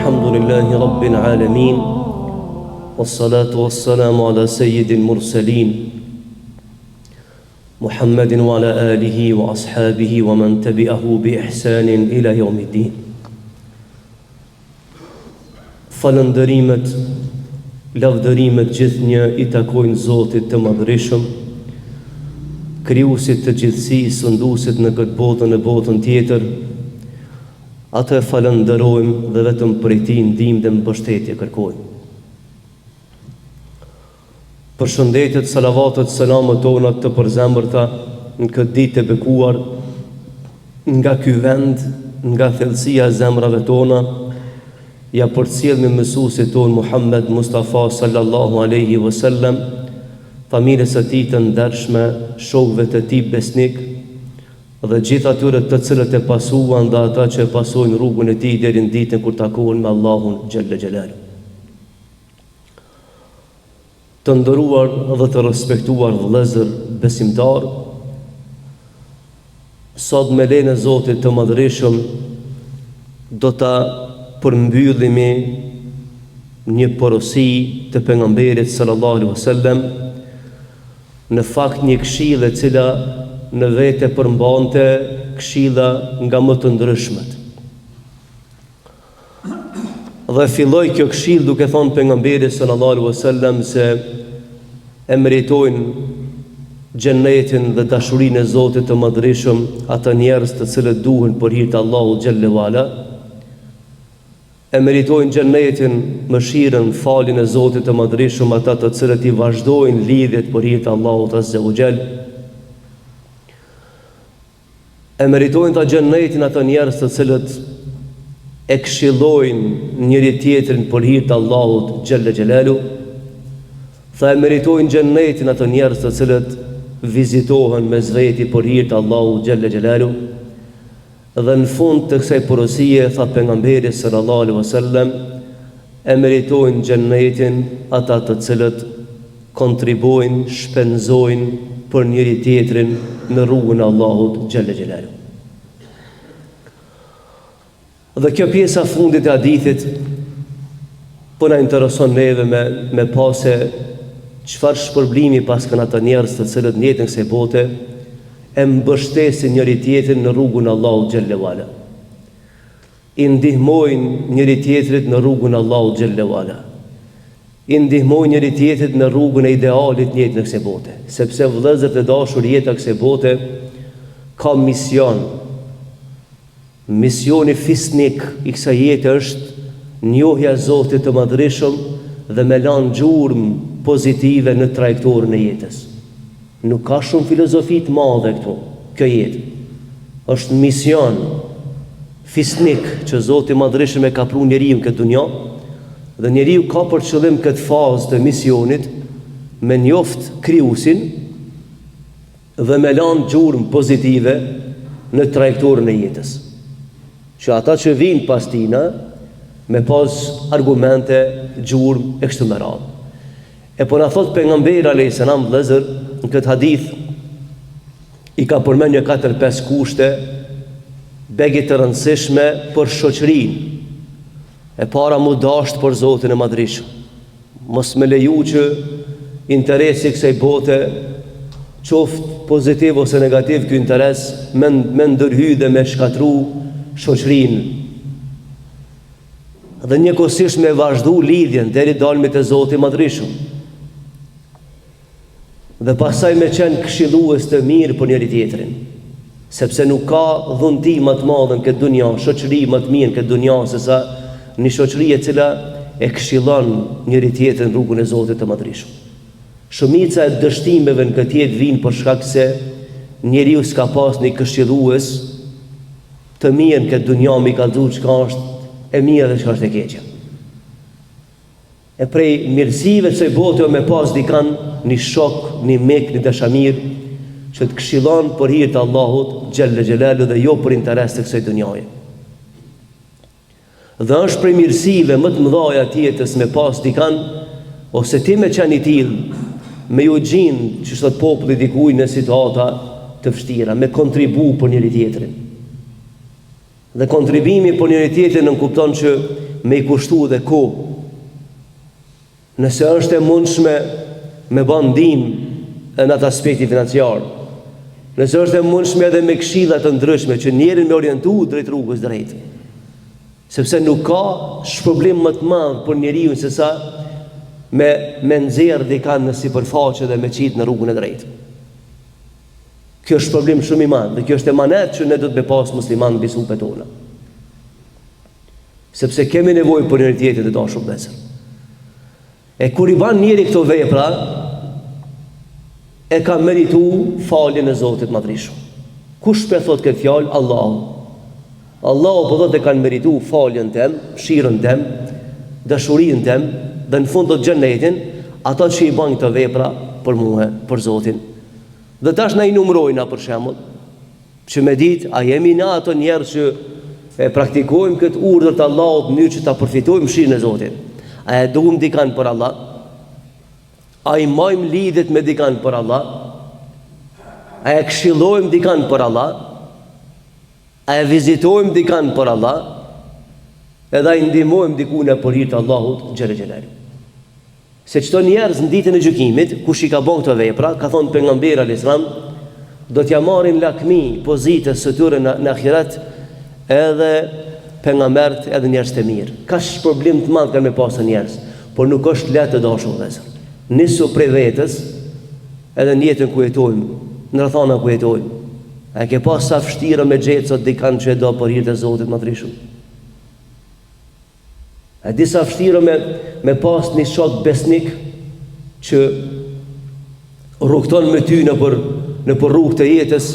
Alhamdulillahi Rabbil Alamin, wassalatu wassalamu ala sayyidil mursalin, Muhammedin wa ala alihi wa ashabihi wa man tabi'ahu bi ihsanin ila yawmiddin. Falëndërimet, lavdërimet gjithnjë i takojnë Zotit të Madhërisëm, krijuesit të gjithësisë, sunduesit në këtë botë në botën tjetër. Atë e falënderojmë dhe vetëm prej tij ndihmë dhe mbështetje kërkojmë. Përshëndetjet, salavatet, selamet tona të përzemërta në këtë ditë të bekuar nga ky vend, nga thellësia e zemrave tona, ja përcjell me mësuesit ton Muhammed Mustafa sallallahu alaihi wasallam, familjes së tij të ndershme, shokëve të tij besnik, dhe gjithë atyre të cilët e pasuan dhe ata që e pasojnë rrugën e tij deri në ditën kur takohen me Allahun xhalla xhelalu. Të nderuar dhe të respektuar vëllezër besimtar, sot me lejen e Zotit të Madhërisëm do ta përmbyllimi një porosi të pejgamberit sallallahu alaihi wasallam, në fakt një këshillë e cila në vete përmbante këshilla nga më të ndryshmet. Dhe filloi kjo këshillë duke thënë pejgamberi sallallahu alaihi wasallam se e meritojnë xhenetin dhe dashurinë e Zotit të Madhërisëm ata njerëz të cilët duhen për hir të Allahut xhalla wala, e meritojnë xhenetin, mëshirën, faljen e Zotit të Madhërisëm ata të cilët i vazhdojnë lidhjet për hir të Allahut azza wa jall. E meritojnë ta xhenetin ata njerëz të cilët e këshillojnë njëri tjetrin për hir të Allahut xhalla xhelalu. Tha e meritojnë xhenetin ata njerëz të cilët vizitohen mes veti për hir të Allahut xhalla xhelalu. Dhe në fund të kësaj porosie tha pejgamberi sallallahu alaihi wasallam, e meritojnë xhenetin ata të cilët kontribuojnë, shpenzojnë për njëri tjetrin në rrugën e Allahut xhalla xhelalu. Dhe kjo pjesa fundit e hadithit po na intereson neve me pase çfarë shpërblimi pas kanë ata njerëz të cilët në jetën kësaj bote e mbështesin njëri tjetrin në rrugën e Allahut xhalla wala. I ndihmojnë njëri tjetrit në rrugën e Allahut xhalla wala. I ndihmojnë njëri tjetrit në rrugën e idealit në jetën e kësaj bote, sepse vëllezërt e dashur, jeta e kësaj bote ka mision. Misioni fisnik i kësaj jete është njohja e Zotit të Madhërisëm dhe me lanë gjurmë pozitive në trajektorën e jetës. Nuk ka shumë filozofi të madhe këtu, kjo jetë. Është mision fisnik që Zoti i Madhërisëm e ka pru njeriu këtë dunjë, dhe njeriu ka për qëllim këtë fazë të misionit me njoft krijuesin dhe me lanë gjurmë pozitive në trajektorën e jetës. Që ata që vinë pas tina me pas argumente, gjurmë e kështu me radhë. E po na thot pejgamberi alayhis salam vëllezër në këtë hadith i ka përmendur 4-5 kushte begë të rëndësishme për shoqërinë. E para mu dasht për Zotin e Madhërisëm. Mos me leju që interesi kësaj bote, qoftë pozitiv ose negativ ky interes, me ndërhy dhe me shkatru shoqërinë. Dhe njëkohësisht me vazhdu lidhjen deri dalmit e Zotit i Madhërisëm. Dhe pasaj me qenë këshillues të mirë për njëri tjetrin. Sepse nuk ka dhunti më të madhe në këtë dunja, shoqëri më të mirë në këtë dunja se sa një shoqëri e cila e këshillon njëri tjetrin rrugën e Zotit të Madhërisëm. Shumica e dështimeve në këtë jetë vijnë për shkak se njeriu s'ka pas një këshillues të mirë në këtë dunja, mi ka dhënë çka është e mirë dhe çka është e keqe. E prej mirësive të kësaj bote me pas dikan një shok, një mik, një dashamir që të këshillon për hir të Allahut xhalla xhelalu dhe jo për interes të kësaj dunjaje. Dhe është prej mirësive më të mëdha të jetës me pas dikan ose ti me qenë i tillë, me ju gjinë që sot populli dikujt në situata të vështira, me kontribu për njëri tjetrin. Dhe kontribimi për njëri tjetrin nënkupton që me I kushtu dhe kohë. Nëse është e mundshme me bën ndihmë në atë aspekti financiar, nëse është e mundshme edhe me këshilla të ndryshme që njerin me orientu drejt rrugës drejt. Sepse nuk ka shpërblim më të madh për njeriu se sa me nxjerr dikan në sipërfaqe dhe me qitë në rrugën e drejtë. Kjo është problem shumë I madh dhe kjo është emanet që ne do të me pas musliman mbi supet tona. Sepse kemi nevojë për njëri tjetrin të dashur vëllezër. E kur I ban njëri këto vepra, e ka meritu faljen e Zotit Madhreshëm. Kush për thot këtë fjalë? Allahu. Allahu po thotë e kanë meritu faljen tem, mëshirën tem, dashurinë tem, dhe në fund do të xhenetin ata që I bën këto vepra për mua, për Zotin. Dhe tash na I numërojna për shembull, që me ditë a jemi na ato njerëz që e praktikojmë këtë urdhër të Allahut në mënyrë që ta përfitojmë mëshirën e Zotit. A e duam dikan për Allah? A I majmë lidhet me dikan për Allah? A e këshillojmë dikan për Allah? A e vizitojmë dikan për Allah? Edhe a I ndihmojmë dikune për hir të Allahut xhel xhelal. Se çdo njerëz në ditën e gjykimit, kush I ka bën këto vepra, ka thonë pejgamberi alayhis salam, do t'ja marrin lakmi pozitës së tyre në ahiret edhe pejgambert edhe njerëz të mirë. Ka shpërblim të madh kanë me pasë njerëz, por nuk është lehtë të dashur vëllezër. Nisu prej vetës, edhe në jetën ku jetojmë, në rrethana ku jetojmë. A ke pas sa vështirë me gjetë sot dikan që e do për hir të Zotit Madhreshëm? A disa vështirë me pas një shok besnik që rrugton me ty në për rrugë të jetës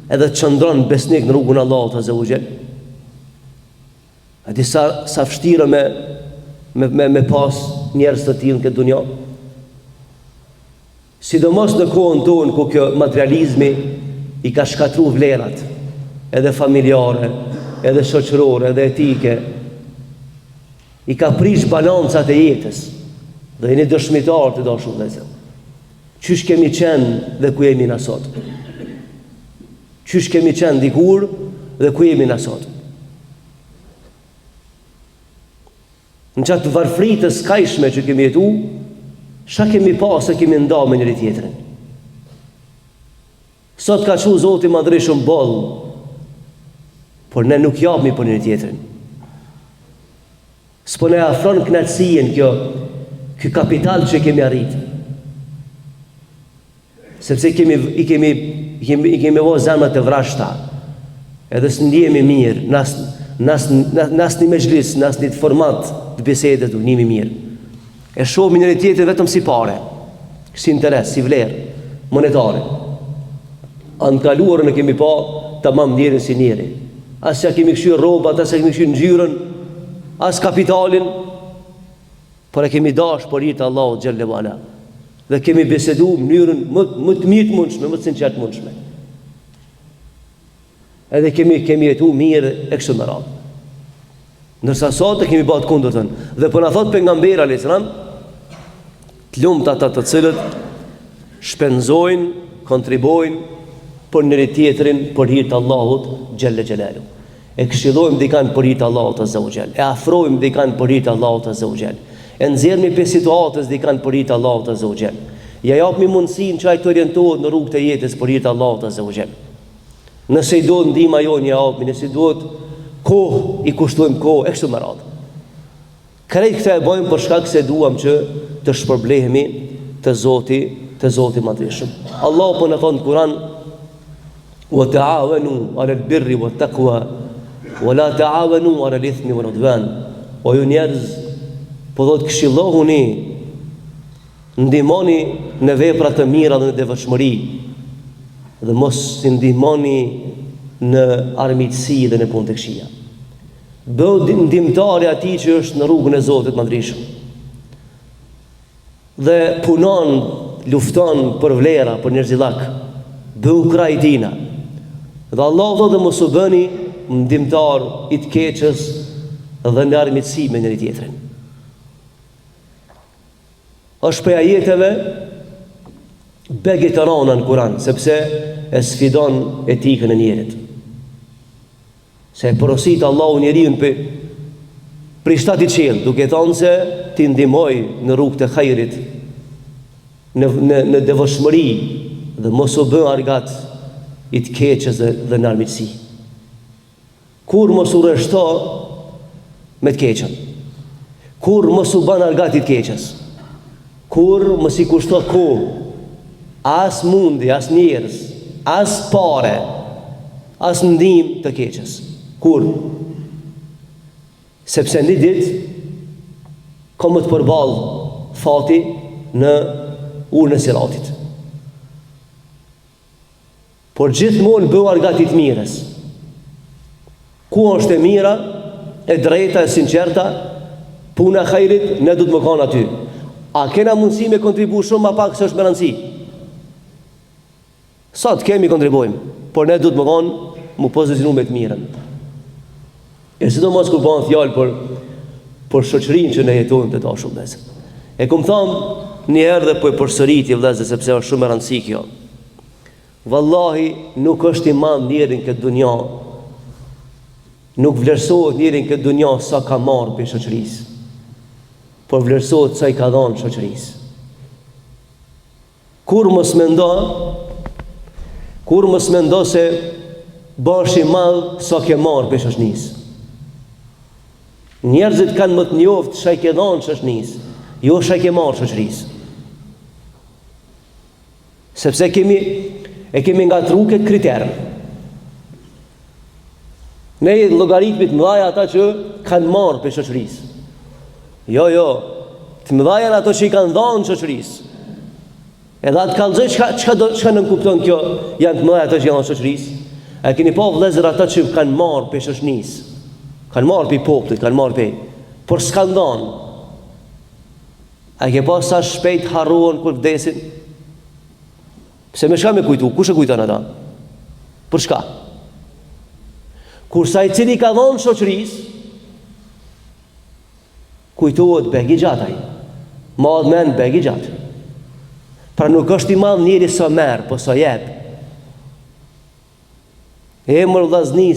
edhe të qëndron besnik në rrugën Allahut azza wa jall. A disa sa vështirë me pas njerëz të tillë në këtë dunjë. Sidomos në kohën tonë ku kjo materializmi I ka shkatruar vlerat, edhe familjare, edhe shoqërore, edhe etike. I ka prish balancat e jetës. Dhe jeni dëshmitar të dashur vëllezër. Qysh kemi qenë dhe ku jemi na sot? Qysh kemi qenë dikur dhe ku jemi na sot? Në qatë varfritës kajshme që kemi jetu, çka kemi pas se kemi nda me njëri tjetrin? Sot ka qu Zoti Madhreshëm boll, por ne nuk japmi për njëri tjetrin. S'po ne afron knatësien kjo kapital që kemi arrit. Sepse i kemi vë zemrat të vrashta, edhe s'ndjemi mirë, nas një mezhlis, nas një format të bisedet të njemi mirë. E shohmi njëri tjetrin vetëm si pare, si interes, si vlerë monetare. Anë kaluarën e kemi pa tamam njerin si njeri. As që kemi këshyrë robat, as që kemi këshyrë ngjyrën, as kapitalin, por e kemi dash për hir të Allahut xhelle wala. Dhe kemi bisedu në mënyrën më të mirë të mundshme, më të sinqertë mundshme. Edhe kemi jetu mirë e kështu me radhë. Ndërsa sot e kemi bërë të kundërtën. Dhe po na thot pejgamberi alayhis salam, të lumtë ata të cilët shpenzojnë, kontribojnë për njëri tjetrin për hir të Allahut xhelle xhelalu. E këshillojmë dikan për hir të Allahut azza wa jall. E afrojmë dikan për hir të Allahut azza wa jall. E nxjerrni për situatës dikan për hir të Allahut azza wa jall. Ja japmi mundësinë që ai të orientohet në rrugën e jetës për hir të Allahut azza wa jall. Nëse I do ndihma jonë ja japmi, nëse duhet kohë I kushtojmë kohë e kështu me radhë. Krejt këta e bëjmë për shkak se duam që të shpërblehemi te Zoti Madhreshëm. Allahu po na thon në Kur'an: "Wa ta'awanu 'ala al-birri wat-taqwa wa la ta'awanu 'ala al-ithmi wal-'udwan." O ju njerëz, po do të këshillohuni, ndihmoni në vepra të mira dhe në devotshmëri, dhe mos si ndihmoni në armiqësi dhe në punë të këqija. Bëu ndihmëtari atij që është në rrugën e Zotit Madhreshëm. Dhe punon, lufton për vlera, për njerëzillak. Bëu kraj tina. Dhe Allah thotë mos u bëni ndihmëtar I të keqës dhe në armiqësi me njëri tjetrin. Është për ajeteve begë të rana në Kur'an, sepse e sfidon etikën e njerit. Se e porosit Allahu njeriun Pri shtati qelë, duke thonë se ti ndihmoj në rrugë të hajrit, në devotshmëri dhe mos u bë argat i të keqes dhe në armiqësi. Kur mos u rreshto me të keqen. Kur mos u bën argat i të keqes. Kur mos i kushto kohë, as mundi, as njerëz, as pare, as ndihmë të keqes. Kur? Sepse një ditë ka më të përballë fati në urën e siratit. Por gjithmonë bëu argatit mirës. Ku është e mira, e drejta, e sinqerta, puna e hajrit, ne du të më kanë aty. A kena mundësi me kontribu shumë, ma pak se është me rëndësi? Sot kemi kontribujmë, por ne du të më kanë mu pozicionu me të mirën. E sidomos kur bëhen fjalë për shoqërinë që ne jetojmë të dashur vëllezër. E kum thënë një herë dhe po e përsëriti vëllezër sepse është shumë e rëndësishme kjo. Wallahi nuk është i madh njeri në këtë dunjë. Nuk vlerësohet njeri në këtë dunjë sa ka marrë për shoqërisë, por vlerësohet sa i ka dhënë shoqërisë. Kur mos mendo se bash i madh sa ke marrë për shoqërisë. Njerëzit kanë më të njoftë çka i ke dhënë shoqërisë, jo çka i ke marrë shoqërisë. Sepse kemi ngatruar këtë kriter. Ne llogaritmit mëdha ata që kanë marrë për shoqërisë. Jo, të mëdha janë ato që i kanë dhënë shoqërisë. Edhe atë kallëzoj çka nuk kupton kjo, janë të mëdha ato që janë shoqërisë. A keni pa vëllezër ata që kanë marrë për shoqërisë? Kanë marrë për popullit, kanë marrë për, por s'kan dhënë. A ke pas sa shpejt harruan kur vdesin? Pse me shka me kujtu? Kush e kujton ata? Për shka? Kur sa i cili ka dhënë shoqërisë, kujtohet begi gjataj. Madh men begi gjat. Pra nuk është i madh njeri sa merr, po sa jep. Emër vllazni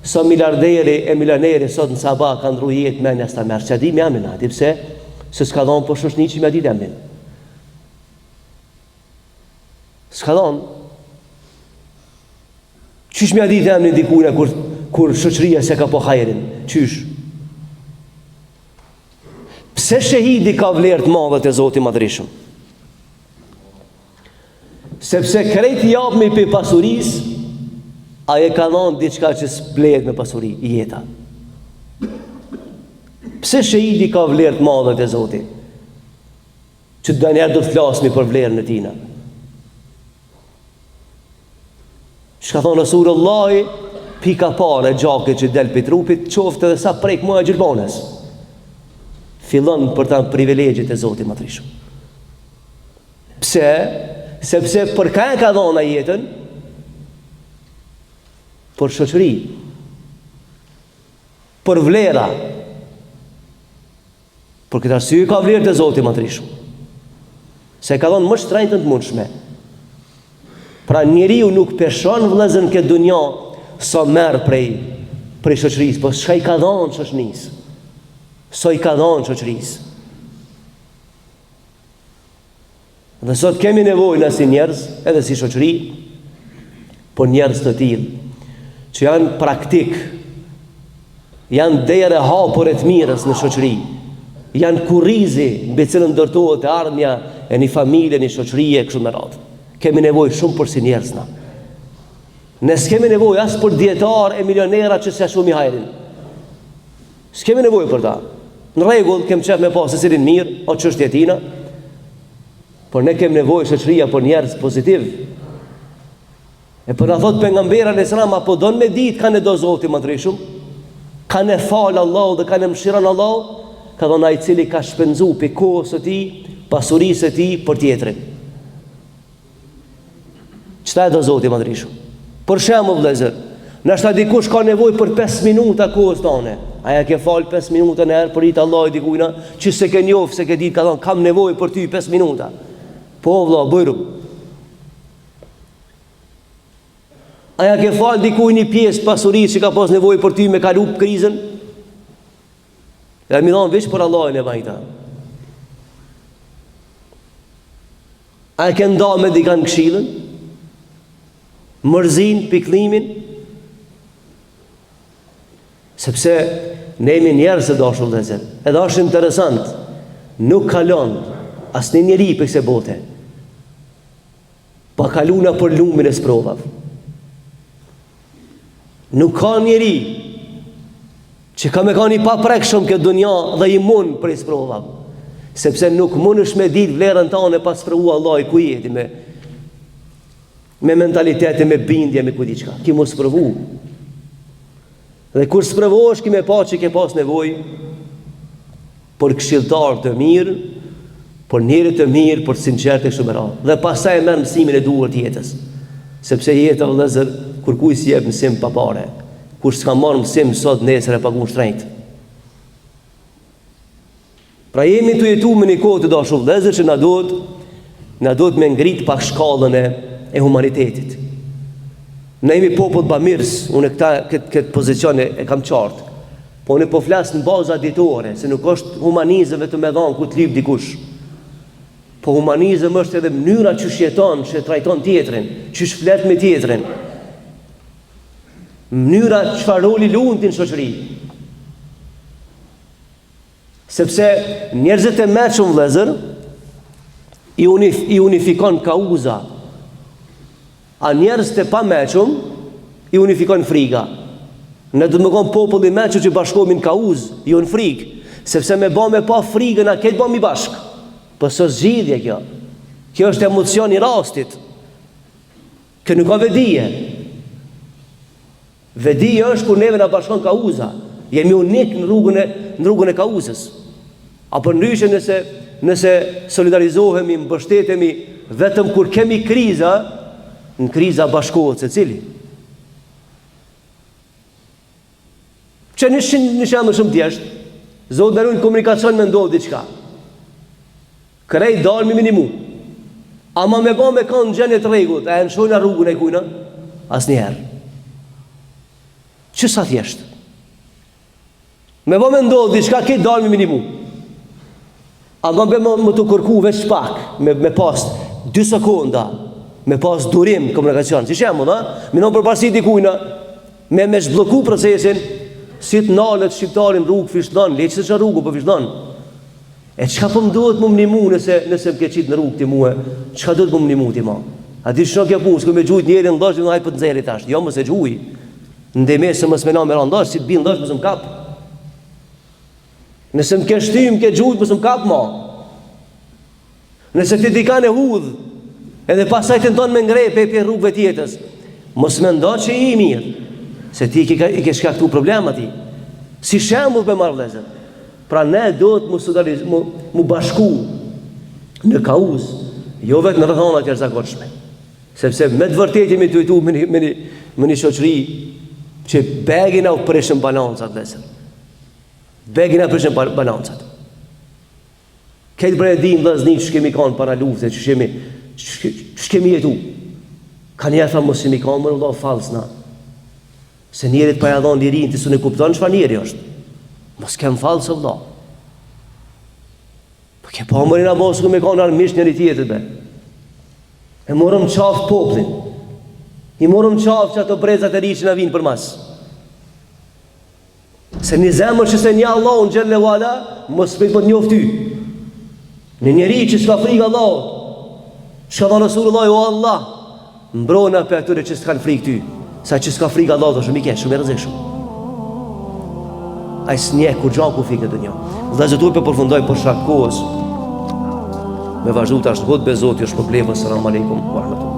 sa miliarderi e milioneri sot në sabah kanë ndru jetë me njës të merë. Që di me amin ati, pse? Se s'ka dhonë për shoshni që me ditë amin. S'ka dhonë. Qysh me ditë amin dikune kur shoqëria se ka po hajrin? Qysh? Pse shahidi ka vlerë të madhe te Zoti Madhreshëm? Sepse krejt japmi për pasurisë, a e ka dhënë diçka që s'blehet me pasuri, jeta. Pse shahidi ka vlerë të madhe te Zoti? Që danjer do të flasmi për vlerën e tina. Shka thonë Rasulullahi, pika parë e gjakit që del për trupit, qoftë edhe sa prek mua e gjilbones. Fillon për ta privilegjit e Zotit Madhreshëm. Pse? Sepse për ka e ka dhënë jetën? Për shoqëri, për vlera. Për këtë arsye ka vlerë të Zoti Madhreshëm. Se ka dhënë më shtrenjtën të mundshme. Pra njeriu nuk peshon vëllezër në këtë dunjë sa merr prej shoqërisë, po çka i ka dhënë shoqërisë. Sa i ka dhënë shoqërisë. Dhe sot kemi nevojë na si njerëz, edhe si shoqëri, por njerëz të tillë që janë praktik, janë derë hapur e të mirës në shoqëri, janë kurrizi mbi cilën ndërtohet e ardhmja e një familje, një shoqërie kështu me radhë. Kemi nevojë shumë për si njerëz na. Ne s'kemi nevojë as për dietar e milionera që s'ja shumë i hajrin. S'kemi nevojë për ta. Në rregull, kem qef me pas secilin mirë, o çështja e tina, por ne kemi nevojë shoqëria për njerëz pozitiv. E për a thot pejgamberi alayhis salam, apo don me ditë kanë do Zoti Madhreshëm, kanë fal Allah dhe kanë mëshiran Allah, ka dhënë ai cili ka shpenzuar pe kohës së tij, pasurisë së tij për tjetrin. Çfarë do Zoti Madhreshëm? Për shembull vëllezër, nashta dikush ka nevojë për 5 minuta kohës tonë. Aja ke fal 5 minuta në herë për i të Allah dikujna, që se ke njof, se ke ditë, ka thonë, kam nevojë për ty 5 minuta. Po vëlla, bëjru. Aja ke fal dikuj një pjesë pasurisë që ka pas nevojë për ty me kalu krizën? Dhe mi thonë veç për Allahin e vajta. A e ke nda me dikan këshillën? Mërzin, piklimin? Sepse ne jemi njerëz të dashur vëllezër. Edhe është interesant, nuk kalon asnjë njeri për kësaj bote pa kaluna për lumin e sprovave. Nuk ka njeri që ka me ka një paprekshëm këtë dunja dhe i mund për i sprovave. Sepse nuk mund është me ditë vlerën tane pas sprovu Allah i ku jeti me mentalitete, me bindje, me ku diçka. Ki mu sprovu. Dhe kur sprovosh ki me pa që ke pas nevoj për këshilltar të mirë, për njerëz të mirë, për sinqert e shumë radhë. Dhe pastaj e merr mësimin e duhur të jetës. Sepse jeta vëllezër, kur kujt si jep mësim pa parë, kur s'ka marrë mësim sot nesër e pagun shtrenjt. Pra jemi të jetu me një kohë të dashur vëllezër që na duhet me ngrit pak shkallën e humanitetit. Ne jemi popull bamirës, unë këtë pozicion e kam qartë. Po unë po flas në baza ditore, se nuk është humanizëm vetëm me dhanë ku të lyp dikush. Po humanizëm është edhe mënyra që shjeton, që trajton tjetrin, që shflet me tjetrin. Mënyra çfarë roli lutin shoqëri. Sepse njerëzit e mëshëm vëllezër i unifikon kauza. A njerëz të pa mëshëm i unifikon friga. Ne do të më konë popull i mëshëm që bashkohemi në kauzë, jo në frikë, sepse me ba me pa frigën a ketë ba mi bashkë. Po së zgjidhje kjo. Kjo është emocion i rastit. Kjo nuk ka vedije. Vedije është kur neve na bashkon kauza. Jemi unik në rrugën e kauzës. Apo ndryshe nëse solidarizohemi, mbështetemi vetëm kur kemi kriza, në kriza bashkohet secili. Që në shemë shumë tjeshtë, Zotë në rujnë komunikacion me ndodhë diqka. Krej dalë me minimu. Ama me ba me kanë gjenet regullt, e në shojnë rrugën e kujna? As njerë. Që sa thjeshtë? Me ba me ndodhë diqka, këtë dalë me minimu. Ama me më të kërku veç pak, me pas 2 sekonda, me pas durim komunikacion. Si shemë, da? Minon për parësit i kujna, me zhbloku procesin, si të nalët shqiptarin rrugë fishdon, leqë se që rrugë për fishdon. E qka për më duhet më mnimu nëse më ke qitë në rrugë ti muhe, qka duhet më mnimu ti ma? A di shno kjo punë, s'ku me gjujt njerën në dashtë, në hajtë për të nxerit ashtë, jo më se gjuj. Në demesë se më smena me randashtë, si të binë dashtë më së më kapë. Nëse më ke shtym, ke gjujt më së më kapë ma. Nëse ti di ka në hudhë, edhe pasaj të ndonë me ngrej pe rrugëve tjetës, mos me ndo që i mirë, se ti i ke shkaktu problema ti. Si shembull për marrë vëllezër. Pra ne do të mu bashku në kauz, jo vetë në rrethana të jashtëzakonshme. Sepse me të vërtetë jemi të jetu me një shoqëri që begin au prishën balancat vëllezër. Begin au prishën balancat. Këtë bre dim vëllezër që kemi kanë para lufte, që kemi jetu. Ka njerë tha mos kemi kanë, më Allah falës na. Se njerit pa ja dhonë lirin, të su në kupton çfarë njeri është. Mos kem falë së Allah. Po ke pa mërin a mos ku me kanë armisht njëri tjetër be. E morëm qafë poplin. I morëm qafë që ato brezat e rishë në vinë për mas. Se një zemër që se një Allah unë gjellë e wala, mos prit për njoft ty. Në njeri që s'ka frikë Allah, që ka Rasulullah o Allah, mbrona për atyre që s'kan frikë ty. Sa që s'ka frikë Allah dhe shumë i kesh, shumë e rëzishëm. A i s'nje kur gjanë ku fikë në dënjo. Dhe zëtu për përfundoj për shak kohës. Me vazhdu të ashtë hëtë bezot, është për plevë, salam aleikum, wa rahmatullah.